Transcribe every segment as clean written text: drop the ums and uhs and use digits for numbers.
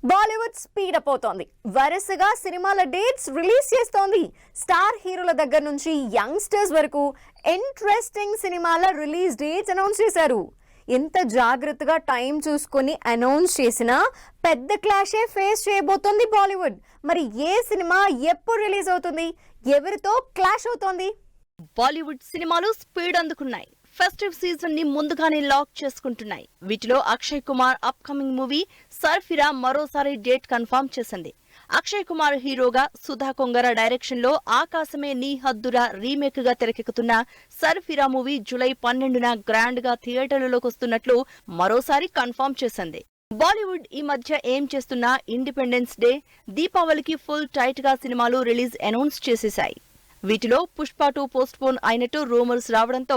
Bollywood speed up అవుతోంది. వరుసగా సినిమాల డేట్స్ రిలీజ్ చేస్తోంది. స్టార్ హీరోల దగ్గర నుంచి యంగ్స్టర్స్ వరకు ఇంట్రెస్టింగ్ సినిమాల రిలీజ్ డేట్స్ అనౌన్స్ చేశారు. ఎంత జాగ్రత్తగా టైం చూసుకొని అనౌన్స్ చేసినా పెద్ద క్లాషే ఫేస్ చేయబోతోంది బాలీవుడ్. మరి ఏ సినిమా ఎప్పుడు రిలీజ్ అవుతుంది, ఎవరితో క్లాష్ అవుతోంది? బాలీవుడ్ సినిమాలు స్పీడ్ అందుకున్నాయి. ఫెస్టివ్ సీజన్ ని ముందుగానే లాక్ చేసుకుంటున్నాయి. వీటిలో అక్షయ్ కుమార్ అప్కమింగ్ మూవీ సర్ఫిరా మరోసారి డేట్ కన్ఫర్మ్ చేసింది. అక్షయ్ కుమార్ హీరోగా, సుధా కొంగర డైరెక్షన్ లో ఆకాశమే నీ హద్దురా రీమేక్ గా తెరకెక్కుతున్న సర్ఫిరా మూవీ జూలై 12న గ్రాండ్ గా థియేటర్లలోకి వస్తున్నట్లు మరోసారి కన్ఫర్మ్ చేసింది. బాలీవుడ్ ఈ మధ్య ఏం చేస్తున్నా ఇండిపెండెన్స్ డే, దీపావళికి ఫుల్ టైట్ గా సినిమాలు రిలీజ్ అనౌన్స్ చేసేశాయి. వీటిలో పుష్ప 2 పోస్ట్ పోన్ అయినట్టు రూమర్స్ రావడంతో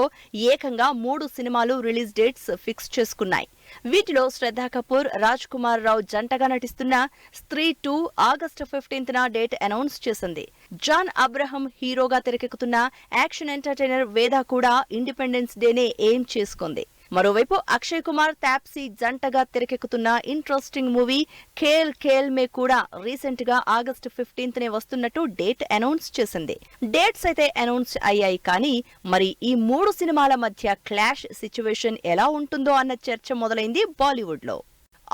ఏకంగా 3 సినిమాలు రిలీజ్ డేట్స్ ఫిక్స్ చేసుకున్నాయి. వీటిలో శ్రద్ధా కపూర్, రాజ్ కుమార్ రావు జంటగా నటిస్తున్న స్త్రీ 2 ఆగస్టు 15న డేట్ అనౌన్స్ చేసింది. జాన్ అబ్రహం హీరోగా తెరకెక్కుతున్న యాక్షన్ ఎంటర్టైనర్ వేద కూడా ఇండిపెండెన్స్ డేనే ఏం చేసుకుంది. మరోవైపు అక్షయ్ కుమార్, తాప్సీ జంటగా తెరకెక్కుతున్న ఇంట్రెస్టింగ్ మూవీ ఖేల్ ఖేల్ మే కూడా రీసెంట్ గా ఆగస్టు 15నే వస్తున్నట్టు డేట్ అనౌన్స్ చేసింది. డేట్స్ అయితే అనౌన్స్ అయ్యాయి, కానీ మరి ఈ 3 సినిమాల మధ్య క్లాష్ సిచ్యువేషన్ ఎలా ఉంటుందో అన్న చర్చ మొదలైంది బాలీవుడ్ లో.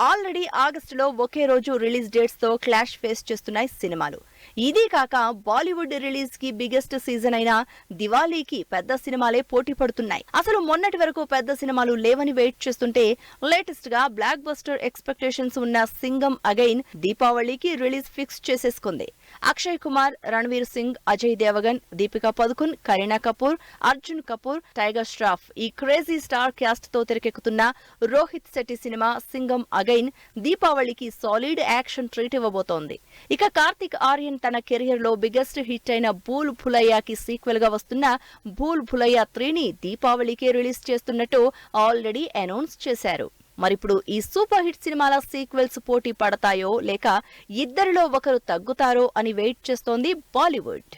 ఆల్రెడీ ఆగస్టులో ఒకే రోజు రిలీజ్ డేట్స్ తో క్లాష్ ఫేస్ చేస్తున్నాయి సినిమాలు. ఇది కాక బాలీవుడ్ రిలీజ్ కి బిగ్గెస్ట్ సీజన్ అయిన దివాళీకి పెద్ద సినిమాలే పోటీ పడుతున్నాయి. అసలు మొన్నటి వరకు పెద్ద సినిమాలు లేవని వెయిట్ చేస్తుంటే లేటెస్ట్ గా బ్లాక్ బస్టర్ ఎక్స్పెక్టేషన్స్ ఉన్న సింగం అగైన్ దీపావళికి రిలీజ్ ఫిక్స్ చేసేసుకుంది. అక్షయ్ కుమార్, రణ్వీర్ సింగ్, అజయ్ దేవగన్, దీపికా పదుకున్, కరీనా కపూర్, అర్జున్ కపూర్, టైగర్ ష్రాఫ్ ఈ క్రేజీ స్టార్ క్యాస్ట్ తో తెరకెక్కుతున్న రోహిత్ శెట్టి సినిమా సింగం అగైన్ దీపావళికి సాలిడ్ యాక్షన్ ట్రీట్ ఇవ్వబోతోంది. ఇక కార్తిక్ ఆర్యన్ తన కెరియర్ లో బిగ్గెస్ట్ హిట్ అయిన భూల్ భులయ్యాకి సీక్వెల్ గా వస్తున్న భూల్ భులయ్యా 3ని దీపావళికి రిలీజ్ చేస్తున్నట్టు ఆల్రెడీ అనౌన్స్ చేశారు. మరిప్పుడు ఈ సూపర్ హిట్ సినిమాల సీక్వెల్స్ పోటీ పడతాయో లేక ఇద్దరిలో ఒకరు తగ్గుతారో అని వెయిట్ చేస్తోంది బాలీవుడ్.